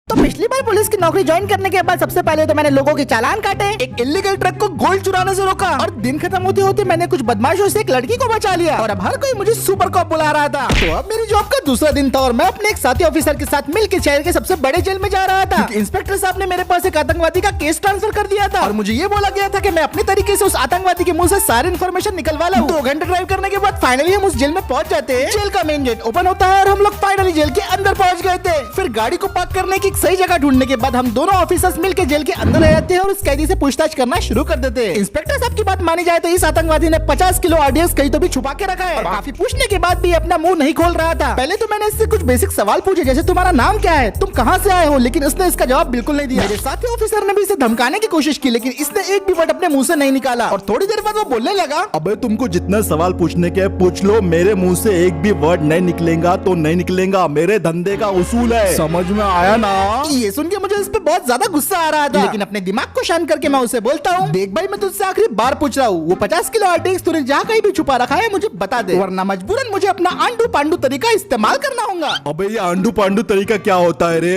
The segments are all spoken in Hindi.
तो पिछली बार पुलिस की नौकरी ज्वाइन करने के बाद सबसे पहले तो मैंने लोगों के चालान काटे, एक इल्लीगल ट्रक को गोल्ड चुराने से रोका और दिन खत्म होते होते मैंने कुछ बदमाशों से एक लड़की को बचा लिया और अब हर कोई मुझे सुपर कॉप बुला रहा था। तो अब मेरी जॉब का दूसरा दिन था और मैं अपने एक साथी ऑफिसर के साथ मिलकर शहर के सबसे बड़े जेल में जा रहा था। इंस्पेक्टर साहब ने मेरे पास एक आतंकवादी का केस ट्रांसफर कर दिया था और मुझे ये बोला गया था कि मैं अपने तरीके से उस आतंकवादी के मुंह से सारी इन्फॉर्मेशन निकलवा लूं। 2 घंटे ड्राइव करने के बाद फाइनली हम उस जेल में पहुंच जाते हैं। जेल का मेन गेट ओपन होता है और हम लोग फाइनली जेल के अंदर पहुंच गए थे। फिर गाड़ी को पार्क करने की एक सही जगह ढूंढने के बाद हम दोनों ऑफिसर्स मिलकर जेल के अंदर आ जाते हैं और उस कैदी से पूछताछ करना शुरू कर देते हैं। इंस्पेक्टर साहब की बात मानी जाए तो इस आतंकवादी ने 50 किलो आरडीएक्स कहीं तो भी छुपा के रखा है और काफी पूछने के बाद भी अपना मुंह नहीं खोल रहा था। पहले तो मैंने इससे कुछ बेसिक सवाल पूछे जैसे तुम्हारा नाम क्या है, तुम कहाँ से आए हो, लेकिन इसने इसका जवाब बिल्कुल नहीं दिया। मेरे साथी ऑफिसर ने भी इसे धमकाने की कोशिश की लेकिन इसने एक भी वर्ड अपने मुंह से नहीं निकाला और थोड़ी देर बाद वो बोलने लगा, अबे तुमको जितना सवाल पूछने के पूछ लो, मेरे मुंह से एक भी वर्ड नहीं निकलेगा तो नहीं निकलेगा, मेरे धंधे का उसूल है, समझ में आया ना। ये सुन के मुझे इस पे बहुत ज्यादा गुस्सा आ रहा था लेकिन अपने दिमाग को शांत करके मैं उसे बोलता हूँ, देख भाई मैं तुझसे आखिरी बार पूछ रहा हूँ, वो 50 किलो आरडीएक्स तूने जहाँ कहीं भी छुपा रखा है मुझे बता दे वरना मजबूरन मुझे अपना आंडू पांडू तरीका इस्तेमाल करना होगा। अबे ये आंडू पांडू तरीका क्या होता है रे?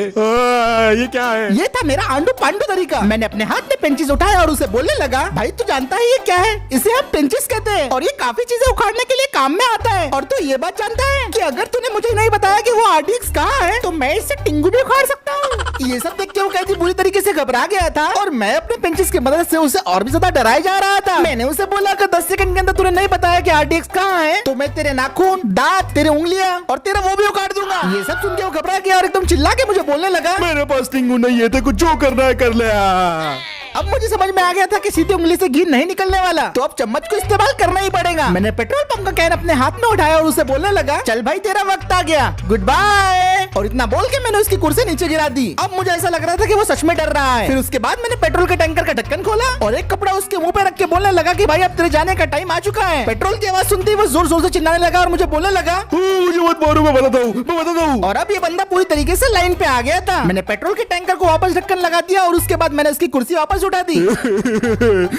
ये क्या है? ये था मेरा आंडू पांडू तरीका। मैंने अपने हाथ में पेंचिस उठाया और उसे बोलने लगा, भाई तू जानता है ये क्या है? इसे हम पेंचिस कहते हैं और ये काफी चीजें उखाड़ने के लिए काम में आता है। और तू ये बात जानता है कि अगर तूने मुझे नहीं बताया कि वो आरडीएक्स कहाँ है तो मैं इससे टिंगू भी उखाड़ सकता हूँ। ये सब देख के वो कैदी बुरी तरीके से घबरा गया था और मैं अपने पेंचिस की मदद से उसे और भी ज्यादा डराया जा रहा था। मैंने उसे बोला कि 10 सेकंड के अंदर तूने नहीं बताया कि आरडीएक्स कहाँ है तो मैं तेरे नाखून, दांत, तेरे उंगलियां और तेरा वो भी उखाड़ दूंगा। ये सब सुन के वो घबरा गया और एकदम चिल्ला के मुझे बोलने लगा, मेरे पास टिंगू नहीं है तो कुछ जो करना है कर ले। अब मुझे समझ में आ गया था कि सीधी उंगली से घी नहीं निकलने वाला तो अब चम्मच को इस्तेमाल करना ही पड़ेगा। मैंने पेट्रोल पंप का कैन अपने हाथ में उठाया और उसे बोलने लगा, चल भाई तेरा वक्त आ गया, गुड बाय। और इतना बोल के मैंने उसकी कुर्सी नीचे गिरा दी। अब मुझे ऐसा लग रहा था कि वो सच में डर रहा है। फिर उसके बाद मैंने पेट्रोल के टैंकर का ढक्कन खोला और एक कपड़ा उसके मुंह पे रख के बोलने लगा कि भाई अब तेरे जाने का टाइम आ चुका है। पेट्रोल की आवाज सुनते ही वो जोर जोर से चिल्लाने लगा और मुझे बोलने लगा, मुझे मत मारो, मैं बताता हूँ। और अब ये बंदा पूरी तरीके से लाइन पे आ गया था। मैंने पेट्रोल के टैंकर को वापस ढक्कन लगा दिया और उसके बाद मैंने उसकी कुर्सी वापस उठा दी।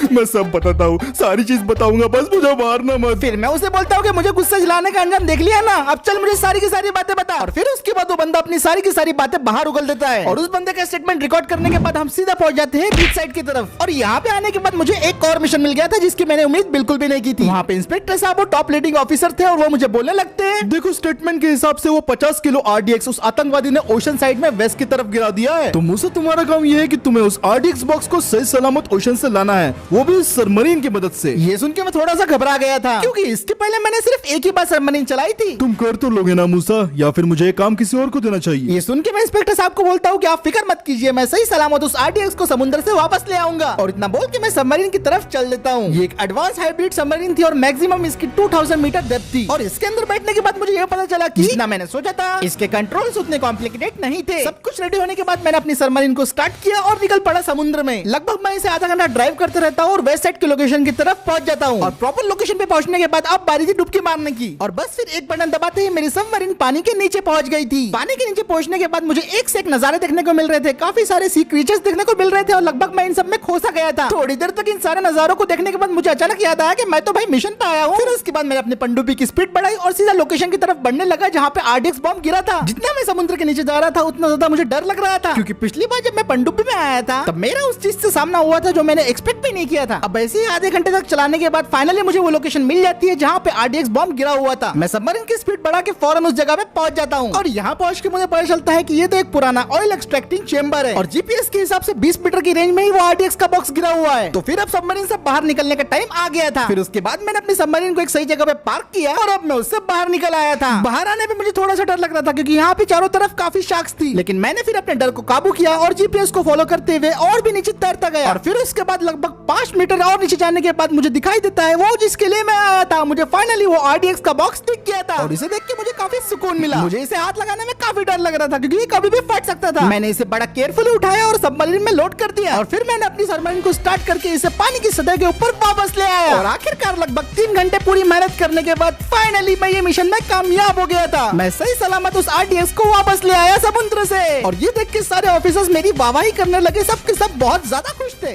मैं सब बताता हूँ, सारी चीज बताऊंगा, बस मुझे मारना मत। फिर मैं उसे बोलता हूँ कि मुझे गुस्सा जलाने का अंजाम देख लिया ना, अब चल मुझे सारी की सारी बातें बता। और फिर उसके बाद वो बंदा अपनी सारी की सारी बातें बाहर उगल देता है और उस बंदे का स्टेटमेंट रिकॉर्ड करने के बाद हम सीधा पहुंच जाते हैं बीच साइड की तरफ। और यहाँ पे आने के बाद मुझे एक और मिशन मिल गया था जिसकी मैंने उम्मीद बिल्कुल भी नहीं की थी। वहाँ पे इंस्पेक्टर साहब वो टॉप लीडिंग ऑफिसर थे और वो मुझे बोलने लगते हैं, देखो स्टेटमेंट के हिसाब से वो 50 किलो आरडीएक्स उस आतंकवादी ने ओशन साइड में वेस्ट की तरफ गिरा दिया है। तो मुझसे तुम्हारा काम ये है कि तुम्हें उस आरडीएक्स बॉक्स को सही सलामत ओशन से लाना है, वो भी सबमरीन की मदद से। ये सुन के मैं थोड़ा सा घबरा गया था क्योंकि इसके पहले मैंने सिर्फ एक ही बार सबमरीन चलाई थी। तुम कर तो लोगे ना मूसा, या फिर मुझे ये काम किसी और को देना चाहिए? ये सुन के मैं इंस्पेक्टर साहब को बोलता हूँ कि आप फिक्र मत कीजिए, मैं सही सलामत उस आरडीएक्स को समुद्र से वापस ले आऊंगा। और इतना बोल के मैं सबमरीन की तरफ चल देता हूँ। ये एक एडवांस हाइब्रिड सबमरीन थी और मैक्सिमम इसकी 2000 मीटर डेप्थ थी। और इसके अंदर बैठने के बाद मुझे ये पता चला कि जितना मैंने सोचा था इसके कंट्रोल्स उतने कॉम्प्लिकेटेड नहीं थे। सब कुछ रेडी होने के बाद मैंने अपनी सबमरीन को स्टार्ट किया और निकल पड़ा समुद्र में। लगभग मैं इसे आधा घंटा ड्राइव करते रहता हूँ और वेस्ट साइड की लोकेशन की तरफ पहुंच जाता हूँ। और प्रॉपर लोकेशन पे पहुंचने के बाद अब बारी थी डुबकी मारने की और बस फिर एक बटन दबाते ही मेरी सबमरीन पानी के नीचे पहुंच गई थी। पानी के नीचे पहुंचने के बाद मुझे एक से एक नजारे देखने को मिल रहे थे, काफी सारे सी क्रीचर्स देखने को मिल रहे थे और लगभग मैं इन सब में खोसा गया था। थोड़ी देर तक इन सारे नजारों को देखने के बाद मुझे अचानक याद आया कि मैं तो भाई मिशन पे आया हूँ। फिर उसके बाद मैंने अपनी पनडुब्बी की स्पीड बढ़ाई और सीधा लोकेशन की तरफ बढ़ने लगा जहाँ पे आरडीएक्स बॉम्ब गिरा था। जितना मैं समुद्र के नीचे जा रहा था उतना ज्यादा मुझे डर लग रहा था क्योंकि पिछली बार जब मैं पनडुब्बी में आया था तब मेरा उस चीज से सामना हुआ था जो मैंने एक्सपेक्ट भी नहीं किया था। अब ऐसे ही आधे घंटे तक चलाने के बाद फाइनली मुझे वो लोकेशन मिल जाती है जहाँ पे आरडीएक्स बॉम्ब गिरा हुआ था। मैं सबमरीन की स्पीड बढ़ा के फौरन उस जगह पे पहुंच जाता हूँ और यहाँ पहुंच के मुझे पता चलता है कि ये तो एक पुराना ऑयल एक्सट्रैक्टिंग चेंबर है और जीपीएस के हिसाब से 20 मीटर की रेंज में ही वो आरडीएक्स का बॉक्स गिरा हुआ है। तो फिर अब सबमरीन से बाहर निकलने का टाइम आ गया था। फिर उसके बाद मैंने अपनी सबमरीन को एक सही जगह पे पार्क किया और अब मैं उससे बाहर निकल आया था। बाहर आने पे मुझे थोड़ा सा डर लग रहा था क्योंकि यहाँ पे चारों तरफ काफी शार्क्स थी, लेकिन मैंने फिर अपने डर को काबू किया और जीपीएस को फॉलो करते हुए और भी नीचे तैरता गया। और फिर उसके बाद लगभग 5 मीटर और नीचे जाने के बाद मुझे दिखाई देता है वो जिसके लिए मैं आया था। मुझे फाइनली वो आरडीएक्स का बॉक्स दिख गया था और इसे देख के मुझे काफी सुकून मिला। मुझे इसे हाथ लगाने में काफी डर लग रहा था क्योंकि ये कभी भी फट सकता था। मैंने इसे बड़ा केयरफुली उठाया और सबमरीन में लोड कर दिया और फिर मैंने अपनी सबमरीन को स्टार्ट करके इसे पानी की सतह के ऊपर वापस ले आया। और आखिरकार लगभग 3 घंटे पूरी मेहनत करने के बाद फाइनली मैं ये मिशन में कामयाब हो गया था। मैं सही सलामत उस आरडीएक्स को वापस ले आया समुद्र से और ये देख के सारे ऑफिसर्स मेरी वाहवाही करने लगे। सब के सब बहुत ज्यादा खुश थे।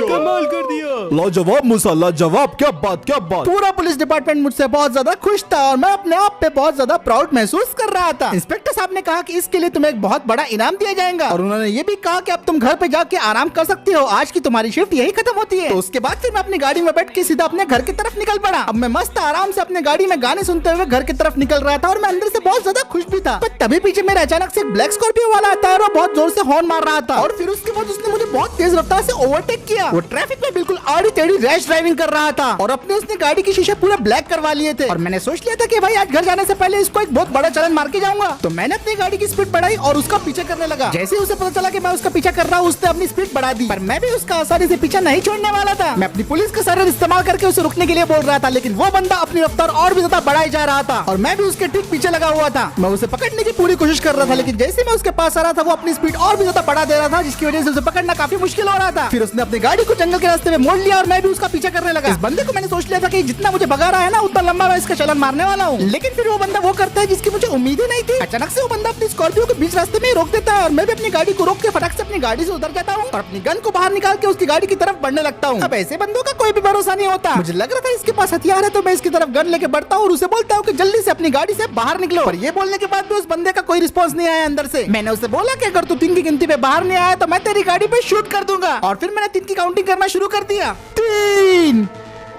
कमाल कर दिया। लाजवाब मूसा, लाजवाब, क्या बात क्या बात। पूरा पुलिस डिपार्टमेंट मुझसे बहुत ज्यादा खुश था और मैं अपने आप पे बहुत ज्यादा प्राउड महसूस कर रहा था। इंस्पेक्टर साहब ने कहा कि इसके लिए तुम्हें एक बहुत बड़ा इनाम दिया जाएगा और उन्होंने ये भी कहा कि अब तुम घर पे जाके आराम कर सकते हो, आज की तुम्हारी शिफ्ट यही खत्म होती है। तो उसके बाद फिर मैं अपनी गाड़ी में बैठ के सीधा अपने घर की तरफ निकल पड़ा। अब मैं मस्त आराम से अपने गाड़ी में गाने सुनते हुए घर की तरफ निकल रहा था और मैं अंदर से बहुत ज्यादा खुश भी था। पर तभी पीछे मेरे अचानक से एक ब्लैक स्कॉर्पियो वाला आता है और वो बहुत जोर से हॉर्न मार रहा था और फिर उसके बाद उसने मुझे बहुत तेज रफ्तार से ओवरटेक किया। वो ट्रैफिक में बिल्कुल आड़ी टेढ़ी रैश ड्राइविंग कर रहा था और अपने उसने गाड़ी की शीशे पूरे ब्लैक करवा लिए थे और मैंने सोच लिया था कि भाई आज घर जाने से पहले इसको एक बहुत बड़ा चैलेंज मार के जाऊंगा। तो मैंने अपनी गाड़ी की स्पीड बढ़ाई और उसका पीछे करने लगा। जैसे ही उसे पता चला कि मैं उसका पीछा कर रहा हूँ उसने अपनी स्पीड बढ़ा दी, पर मैं भी उसका आसानी से पीछा नहीं छोड़ने वाला था। मैं अपनी पुलिस का सरल इस्तेमाल करके उसे रुकने के लिए बोल रहा था, लेकिन वो बंदा अपनी रफ्तार और भी ज्यादा बढ़ाई जा रहा था और मैं भी उसके ठीक पीछे लगा हुआ था। मैं उसे पकड़ने की पूरी कोशिश कर रहा था, लेकिन जैसे मैं उसके पास आ रहा था वो अपनी स्पीड और भी ज्यादा बढ़ा दे रहा था, जिसकी वजह से उसे पकड़ना काफी मुश्किल हो रहा था। फिर उसने अपनी गाड़ी को जंगल के रास्ते में मोड़ लिया और मैं भी उसका पीछा करने लगा। इस बंदे को मैंने सोच लिया था कि जितना मुझे भगा रहा है ना उतना लंबा मैं इसका चालान मारने वाला हूँ, लेकिन फिर वो बंदा वो करता है जिसकी मुझे उम्मीद ही नहीं थी। अचानक से वो बंदा अपनी स्कॉर्पियो को बीच रास्ते में रोक देता है और मैं भी अपनी गाड़ी को रोक के फटाक से अपनी गाड़ी से उतर जाता हूँ और अपनी गन को बाहर निकाल के उसकी गाड़ी की तरफ बढ़ने लगता हूँ। अब ऐसे बंदों का कोई भी भरोसा नहीं होता। मुझे लग रहा था इसके पास हथियार है, तो मैं इसकी तरफ गन लेके बढ़ता हूँ और उसे बोलता हूँ कि जल्दी से अपनी गाड़ी से बाहर निकलो। और ये बोलने के बाद भी उस बंदे का कोई रिस्पॉन्स नहीं आया अंदर से। मैंने उसे बोला कि अगर तू 3 की गिनती पे बाहर नहीं आया तो मैं तेरी गाड़ी पे शूट कर दूंगा और फिर मैंने 3 की काउंटिंग करना शुरू कर दिया। 3,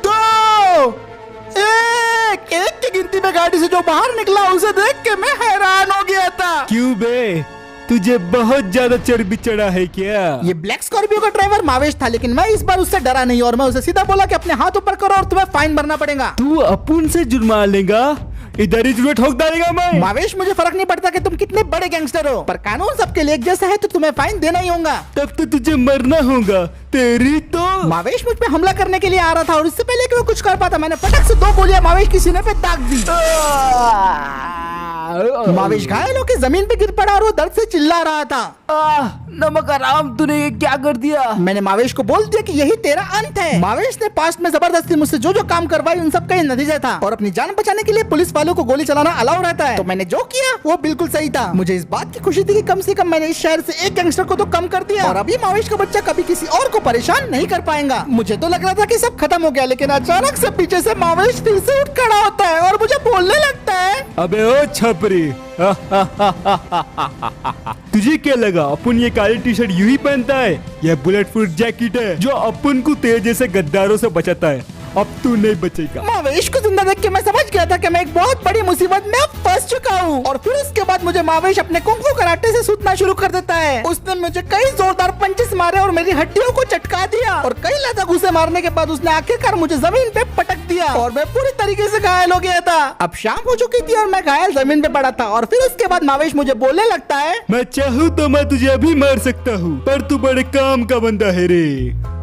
2, 1। एक की गिनती में गाड़ी से जो बाहर निकला उसे देख के मैं हैरान हो गया था। क्यों बे, तुझे बहुत ज्यादा चर्बी चढ़ा है क्या? ये ब्लैक स्कॉर्पियो का ड्राइवर मावेश था, लेकिन मैं इस बार उससे डरा नहीं और मैं उसे सीधा बोला कि अपने हाथ ऊपर करो और तुम्हें फाइन भरना पड़ेगा। तू अपुन से जुर्मा लेगा? इधर ही जुर्म ठोक डालेगा मैं। मावेश, मुझे फर्क नहीं पड़ता कि तुम कितने बड़े गैंगस्टर हो, पर कानून सबके लिए एक जैसा है तो तुम्हें फाइन देना ही होगा। तब तो तुझे मरना होगा। तेरी तो मावेश मुझ पे हमला करने के लिए आ रहा था और इससे पहले कि वो कुछ कर पाता मैंने फटक से 2 गोलियां मावेश की सीने पे दाग दी। मावेश घायल होकर जमीन पे गिर पड़ा और वो दर्द से चिल्ला रहा था। नमक हराम, तूने ये क्या कर दिया? मैंने मावेश को बोल दिया कि यही तेरा अंत है। मावेश ने पास्ट में जबरदस्ती मुझसे जो जो काम करवाई उन सब का ये नतीजा था और अपनी जान बचाने के लिए पुलिस वालों को गोली चलाना अलाउ रहता है। तो मैंने जो किया वो बिल्कुल सही था। मुझे इस बात की खुशी थी कि कम से कम मैंने इस शहर से एक गैंगस्टर को तो कम कर दिया और अभी मावेश का बच्चा कभी किसी और को परेशान नहीं कर पाएगा। मुझे तो लग रहा था कि सब खत्म हो गया, लेकिन अचानक से पीछे से मावेश फिर से उठ खड़ा होता है और मुझे बोलने लगता है, अबे ओ छपरी, तुझे क्या लगा अपन ये काली टी शर्ट यूं ही पहनता है? यह बुलेट प्रूफ जैकेट है जो अपन को तेरे जैसे गद्दारों से बचाता है। अब तू नहीं बचेगा। मावेश को जिंदा देख के मैं समझ गया था कि मैं एक बहुत बड़ी मुसीबत में अब फंस चुका हूँ। और फिर उसके बाद मुझे मावेश अपने कुंफू कराटे से सूतना शुरू कर देता है। उसने मुझे कई जोरदार पंचेस मारे और मेरी हड्डियों को चटका दिया और कई लात घूंसे मारने के बाद उसने आखिरकार मुझे जमीन पे पटक दिया और मैं पूरी तरीके से घायल हो गया था। अब शाम हो चुकी थी और मैं घायल जमीन पे पड़ा था और फिर उसके बाद मावेश मुझे बोलने लगता है, मैं चाहूँ तो मैं तुझे अभी मार सकता हूँ, पर तू बड़े काम का बंदा है रे,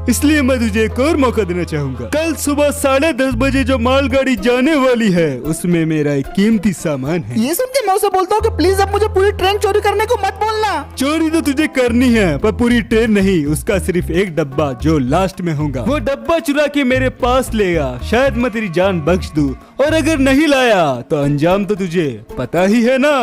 इसलिए मैं तुझे एक और मौका देना चाहूंगा। कल सुबह 10:30 बजे जो मालगाड़ी जाने वाली है उसमें मेरा एक कीमती सामान है। ये सुन के मैं उसे बोलता हूँ कि प्लीज अब मुझे पूरी ट्रेन चोरी करने को मत बोलना। चोरी तो तुझे करनी है, पर पूरी ट्रेन नहीं, उसका सिर्फ एक डब्बा जो लास्ट में होगा। वो डब्बा चुरा के मेरे पास लेगा, शायद मैं तेरी जान बख्श दूं, और अगर नहीं लाया तो अंजाम तो तुझे पता ही है ना।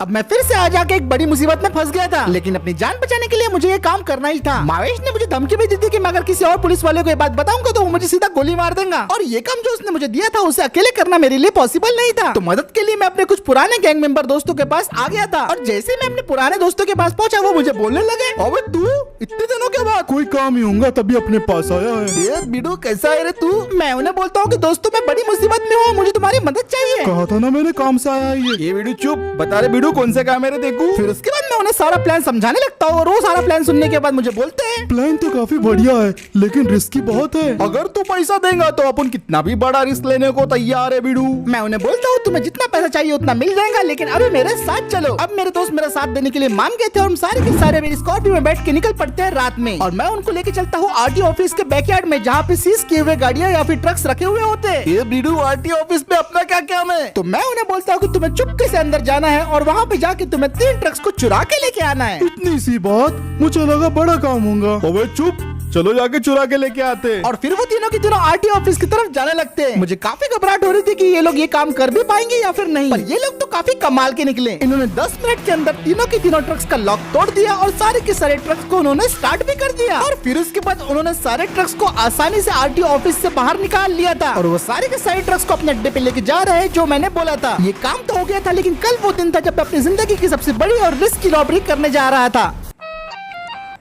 अब मैं फिर से आ जाके एक बड़ी मुसीबत में फंस गया था, लेकिन अपनी जान बचाने के लिए मुझे ये काम करना ही था। मावेश ने मुझे धमकी भी दी थी कि मैं अगर किसी और पुलिस वाले को ये बात बताऊंगा तो वो मुझे सीधा गोली मार देगा, और ये काम जो उसने मुझे दिया था उसे अकेले करना मेरे लिए पॉसिबल नहीं था। तो मदद के लिए मैं अपने कुछ पुराने गैंग मेंबर दोस्तों के पास आ गया था, और जैसे मैं अपने पुराने दोस्तों के पास पहुंचा वो मुझे बोलने लगे, अबे तू इतने दिनों के बाद कोई काम ही होगा तभी अपने पास आया है। ये बिडू कैसा है रे तू? मैं उन्हें बोलता हूँ कि दोस्तों मैं बड़ी मुसीबत में हूँ, मुझे तुम्हारी मदद चाहिए। कहा था ना मैंने काम से आया है ये बिडू चुप, बता रहे बिडू कौन से काम मेरे देखूं। फिर उसके बाद मैं उन्हें सारा प्लान समझाने लगता हूँ और वो सारा प्लान सुनने के बाद मुझे बोलते हैं, प्लान तो काफी बढ़िया है लेकिन रिस्की बहुत है। अगर तू पैसा देगा तो अपन कितना भी बड़ा रिस्क लेने को तैयार है बिडू। मैं उन्हें बोलता हूँ तुम्हें जितना पैसा चाहिए उतना मिल जाएगा, लेकिन अभी मेरे साथ चलो। अब मेरे दोस्त मेरा साथ देने के लिए मान गए थे और हम सारे के सारे मेरी स्कॉर्पियो में बैठ के निकल पड़ते हैं रात में, और मैं उनको लेके चलता हूँ आरटीओ ऑफिस के बैकयार्ड में जहाँ पे सीज किए हुए गाड़ियाँ या फिर ट्रक्स रखे हुए होते हैं। ये बिडू आरटीओ ऑफिस में अपना क्या काम है? तो मैं उन्हें बोलता हूँ कि तुम्हें चुपके से अंदर जाना है और वहाँ पे जाके तुम्हें 3 ट्रक्स को चुरा के लेके आना है। इतनी सी बात, मुझे लगा बड़ा काम होगा। अबे चुप, चलो जाके चुरा के लेके आते। और फिर वो तीनों की तीनों आरटीओ ऑफिस की तरफ जाने लगते हैं। मुझे काफी घबराहट हो रही थी कि ये लोग ये काम कर भी पाएंगे या फिर नहीं, पर ये लोग तो काफी कमाल के निकले। इन्होंने 10 मिनट के अंदर तीनों की तीनों ट्रक्स का लॉक तोड़ दिया और सारे के सारे ट्रक्स को उन्होंने स्टार्ट भी कर दिया। और फिर उसके बाद उन्होंने सारे ट्रक्स को आसानी से आरटीओ ऑफिस से बाहर निकाल लिया था और वो सारे के सारे ट्रक्स को अपने अड्डे पे लेके जा रहे हैं जो मैंने बोला था। ये काम तो हो गया था, लेकिन कल वो दिन था जब मैं अपनी जिंदगी की सबसे बड़ी और रिस्की रॉबरी करने जा रहा था।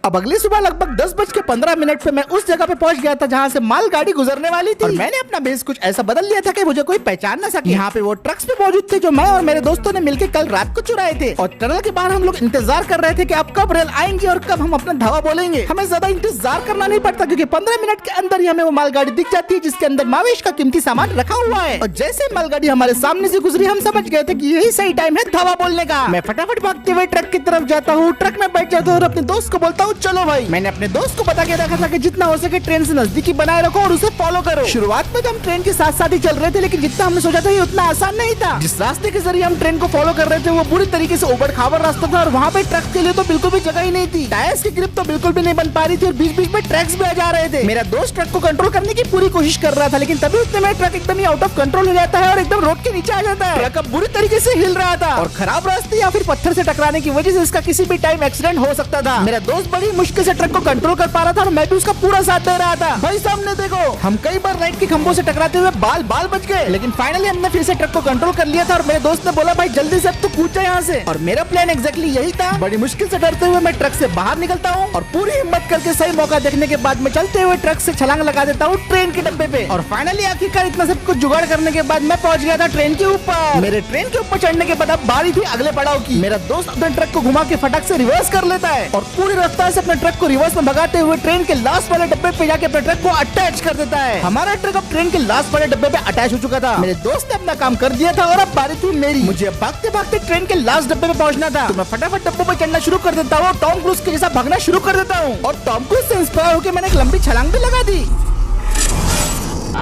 अब अगली सुबह लगभग 10:15 पे मैं उस जगह पे पहुंच गया था जहां से माल गाड़ी गुजरने वाली थी और मैंने अपना बेस कुछ ऐसा बदल लिया था कि मुझे कोई पहचान ना सके। यहाँ पे वो ट्रक्स भी मौजूद थे जो मैं और मेरे दोस्तों ने मिलकर कल रात को चुराए थे और टनल के बाहर हम लोग इंतजार कर रहे थे कि अब कब रेल आएंगी और कब हम अपना धावा बोलेंगे। हमें ज्यादा इंतजार करना नहीं पड़ता क्योंकि 15 मिनट के अंदर ही हमें वो मालगाड़ी दिख जाती है जिसके अंदर मावेश का कीमती सामान रखा हुआ है। और जैसे मालगाड़ी हमारे सामने से गुजरी हम समझ गए थे कि यही सही टाइम है धावा बोलने का। मैं फटाफट भागते हुए ट्रक की तरफ जाता हूँ, ट्रक में बैठ जाता हूँ और अपने दोस्त को बोलता हूँ चलो भाई। मैंने अपने दोस्त को बता के रखा था कि जितना हो सके ट्रेन से नजदीकी बनाए रखो और उसे फॉलो करो। शुरुआत में तो हम ट्रेन के साथ साथ ही चल रहे थे, लेकिन जितना हमने सोचा था ये उतना आसान नहीं था। जिस रास्ते के जरिए हम ट्रेन को फॉलो कर रहे थे वो पूरी तरीके से उबड़ खाबड़ रास्ता था और वहाँ पे ट्रक के लिए तो बिल्कुल भी जगह ही नहीं थी। टायर्स की ग्रिप तो बिल्कुल भी नहीं बन पा रही थी और बीच बीच में ट्रैक्स भी आ जा रहे थे। मेरा दोस्त ट्रक को कंट्रोल करने की पूरी कोशिश कर रहा था, लेकिन तभी उतने में ट्रक एकदम ही आउट ऑफ कंट्रोल हो जाता है और एकदम रोड के नीचे आ जाता है। ट्रक अब बुरी तरीके से हिल रहा था और खराब रास्ते या फिर पत्थर से टकराने की वजह से इसका किसी भी टाइम एक्सीडेंट हो सकता था। मेरा दोस्त बड़ी मुश्किल से ट्रक को कंट्रोल कर पा रहा था और मैं भी उसका पूरा साथ दे रहा था। भाई सामने देखो, हम कई बार लाइट के खंभों से टकराते हुए बाल बाल बच गए, लेकिन फाइनली हमने फिर से ट्रक को कंट्रोल कर लिया था और मेरे दोस्त ने बोला भाई जल्दी से अब तो कूद जा यहाँ से। और मेरा प्लान एग्जैक्टली यही था। बड़ी मुश्किल से डरते हुए मैं ट्रक से बाहर निकलता हूँ और पूरी हिम्मत करके सही मौका देखने के बाद मैं चलते हुए ट्रक से छलांग लगा देता हूँ ट्रेन के डब्बे पे। और फाइनली आखिरकार इतना सब कुछ जुगाड़ करने के बाद मैं पहुँच गया था ट्रेन के ऊपर। मेरे ट्रेन के ऊपर चढ़ने के बाद अब बारी थी अगले पड़ाव की। मेरा दोस्त अपने ट्रक को घुमा के फटाक से रिवर्स कर लेता है और पूरी रफ्तार से अपने ट्रक को रिवर्स में भगाते हुए ट्रेन के लास्ट वाले डब्बे पे जाके अपने ट्रक को अटैच कर देता है। हमारा ट्रक अब ट्रेन के लास्ट वाले डब्बे पे अटैच हो चुका था। मेरे दोस्त ने अपना काम कर दिया था और अब बारी थी मेरी। मुझे भागते भागते ट्रेन के लास्ट डब्बे पे पहुंचना था, तो मैं फटाफट डब्बों पे चढ़ना शुरू कर देता हूँ, टॉम क्रूज के जैसा भागना शुरू कर देता हूँ और टॉम क्रूज से इंस्पायर होकर मैंने एक लंबी छलांग भी लगा दी।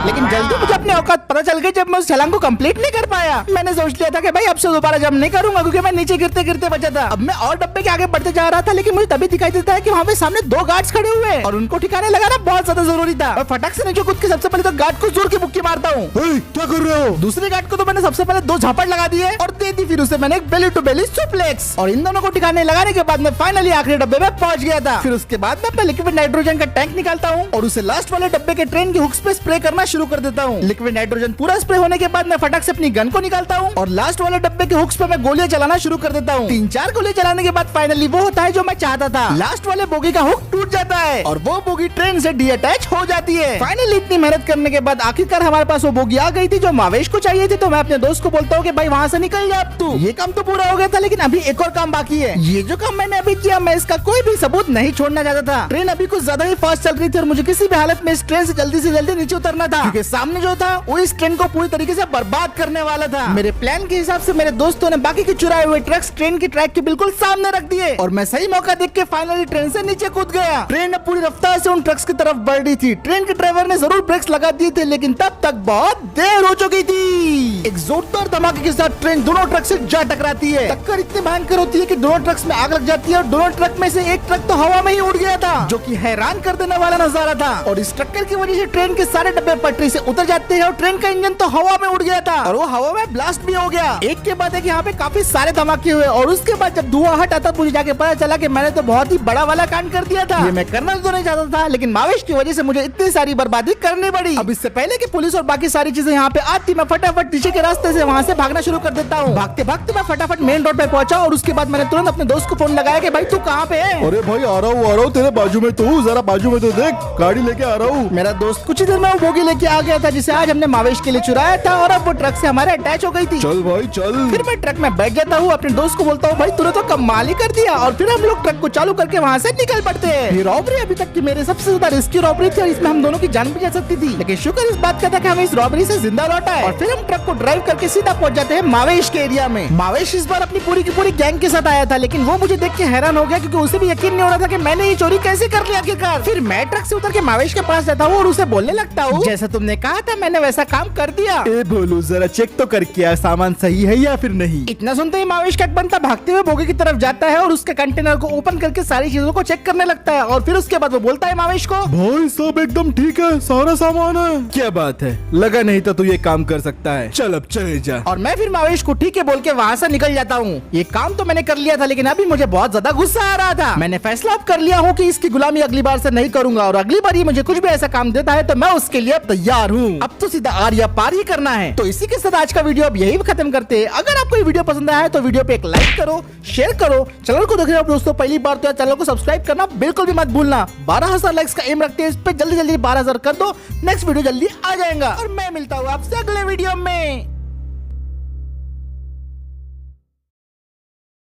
लेकिन जल्दी मुझे अपनी औकात पता चल गई जब मैं उस छलांग को कंप्लीट नहीं कर पाया। मैंने सोच लिया था कि भाई अब से दोबारा जंप नहीं करूंगा क्योंकि मैं नीचे गिरते गिरते बचा था। अब मैं और डब्बे के आगे बढ़ते जा रहा था, लेकिन मुझे तभी दिखाई देता है कि वहाँ पे सामने 2 गार्ड्स खड़े हुए हैं और उनको ठिकाने लगाना बहुत ज्यादा जरूरी था। और फटाक से नीचे कूद के सबसे पहले तो गार्ड को जोर की मुक्की मारता हूँ। क्या कर रहे हो? दूसरे गार्ड को तो मैंने सबसे पहले 2 झापड़ लगा दिए और दे दी फिर उसे मैंने एक बेली टू बेली सुप्लेक्स। और इन दोनों को ठिकाने लगाने के बाद मैं फाइनली आखिरी डब्बे में पहुंच गया था। फिर उसके बाद मैं अपना लिक्विड नाइट्रोजन का टैंक निकालता हूँ और उसे लास्ट वाले डब्बे के ट्रेन के हुक्स पे स्प्रे करना शुरू कर देता हूँ। लिक्विड नाइट्रोजन पूरा स्प्रे होने के बाद मैं फटाक से अपनी गन को निकालता हूँ और लास्ट वाले डब्बे के हुक्स पे मैं गोलियां चलाना शुरू कर देता हूँ। 3-4 गोलियां चलाने के बाद फाइनली वो होता है जो मैं चाहता था। लास्ट वाले बोगी का हुक टूट जाता है और वो बोगी ट्रेन से डीअटैच हो जाती है। फाइनली इतनी मेहनत करने के बाद आखिरकार हमारे पास वो बोगी आ गई थी जो मावेश को चाहिए थी। तो मैं अपने दोस्त को बोलता हूँ कि भाई वहाँ से निकल जा अब तू। ये काम तो पूरा हो गया था, लेकिन अभी एक और काम बाकी है। ये जो काम मैंने अभी किया मैं इसका कोई भी सबूत नहीं छोड़ना चाहता था। ट्रेन अभी कुछ ज्यादा ही फास्ट चल रही थी और मुझे किसी भी हालत में इस ट्रेन से जल्दी नीचे उतरना था क्योंकि सामने जो था वो इस ट्रेन को पूरी तरीके से बर्बाद करने वाला था। मेरे प्लान के हिसाब से मेरे दोस्तों ने बाकी के चुराए हुए ट्रक्स ट्रेन की ट्रैक के बिल्कुल सामने रख दिए और मैं सही मौका देख के फाइनली ट्रेन से नीचे कूद गया। ट्रेन पूरी रफ्तार से उन ट्रक्स की तरफ बढ़ रही थी। ट्रेन के ड्राइवर ने जरूर ब्रेक्स लगा दिए थे, लेकिन तब तक बहुत देर हो चुकी थी। एक जोरदार धमाके के साथ ट्रेन दोनों ट्रक से जा टकराती है। टक्कर इतनी भयंकर होती है कि दोनों ट्रक्स में आग लग जाती है और दोनों ट्रक में से एक ट्रक तो हवा में ही उड़ गया था, जो कि हैरान कर देने वाला नजारा था। और इस टक्कर की वजह से ट्रेन के सारे डब्बे पटरी से उतर जाते हैं और ट्रेन का इंजन तो हवा में उड़ गया था और वो हवा में ब्लास्ट भी हो गया। एक के बाद एक यहाँ पे काफी सारे धमाके हुए और उसके बाद जब धुआं हटा तब मुझे जाके पता चला कि मैंने तो बहुत ही बड़ा वाला कांड कर दिया था। ये मैं करना तो नहीं चाहता था, लेकिन मावेश की वजह से मुझे इतनी सारी बर्बादी करनी पड़ी। अब इससे पहले कि पुलिस और बाकी सारी चीजें यहाँ पे आती, मैं फटाफट नीचे के रास्ते से वहाँ से भागना शुरू कर देता हूँ। भागते भागते मैं फटाफट मेन रोड पे पहुंचा और उसके बाद मैंने तुरंत अपने दोस्त को फोन लगाया कि भाई तू कहाँ पे है? अरे भाई आ रहा हूँ तेरे बाजू में, तू जरा बाजू में तो देख, गाड़ी लेके आ रहा हूँ। मेरा दोस्त कुछ ही देर में वो बोगी लेके आ गया था जिसे आज हमने मावेश के लिए चुराया था और अब वो ट्रक से हमारे अटैच हो गई थी। चल भाई चल। फिर मैं ट्रक में बैठ जाता हूँ, अपने दोस्त को बोलता हूँ भाई तूने तो कमाल ही कर दिया और फिर हम लोग ट्रक को चालू करके वहाँ से निकल पड़ते हैं। ये रॉबरी अभी तक की मेरी सबसे ज्यादा रिस्की रॉबरी थी और इसमें हम दोनों की जान भी जा सकती थी, लेकिन शुक्र इस बात का था कि हमें इस रॉबरी से जिंदा लौटा है। और फिर हम ट्रक को ड्राइव करके सीधा पहुंच जाते हैं मावेश के एरिया में। मावेश इस बार अपनी पूरी की पूरी गैंग के साथ आया था, लेकिन वो मुझे देख के हैरान हो गया क्योंकि उसे भी यकीन नहीं हो रहा था कि मैंने ये चोरी कैसे कर लिया आखिरकार। फिर मैं ट्रक से उतर के मावेश के पास जाता हूँ और उसे बोलने लगता हूँ, जैसा तुमने कहा था मैंने वैसा काम कर दिया। ए भोलू जरा चेक तो करके यार सामान सही है या फिर नहीं। इतना सुनते ही मावेश का एक बंदा भागते हुए बोगी की तरफ जाता है और उसके कंटेनर को ओपन करके सारी चीजों को चेक करने लगता है। और फिर उसके बाद वो बोलता है मावेश को, भाई सब एकदम ठीक है, सारा सामान है। क्या बात है, लगा नहीं था तू ये काम कर सकता है, चल अब चले जा। और मैं फिर मावेश को ठीक है बोल के वहाँ से निकल जाता हूँ। ये काम तो मैंने कर लिया था, लेकिन अभी मुझे बहुत ज्यादा गुस्सा आ रहा था। मैंने फैसला अब कर लिया हूँ कि इसकी गुलामी अगली बार से नहीं करूंगा, और अगली बार ये मुझे कुछ भी ऐसा काम देता है तो मैं उसके लिए अब तैयार हूँ। अब तो सीधा आर या पार ही करना है। तो इसी के साथ आज का वीडियो अब यही खत्म करते हैं। अगर आपको ये वीडियो पसंद आया है तो वीडियो पे एक लाइक करो, शेयर करो। चैनल को देख रहे हो दोस्तों पहली बार तो चैनल को सब्सक्राइब करना बिल्कुल भी मत भूलना। 12,000 लाइक्स का एम रखते हैं, इस पे जल्दी 12,000 कर दो। नेक्स्ट वीडियो जल्दी आ जाएगा और मैं मिलता हूँ आपसे अगले वीडियो में।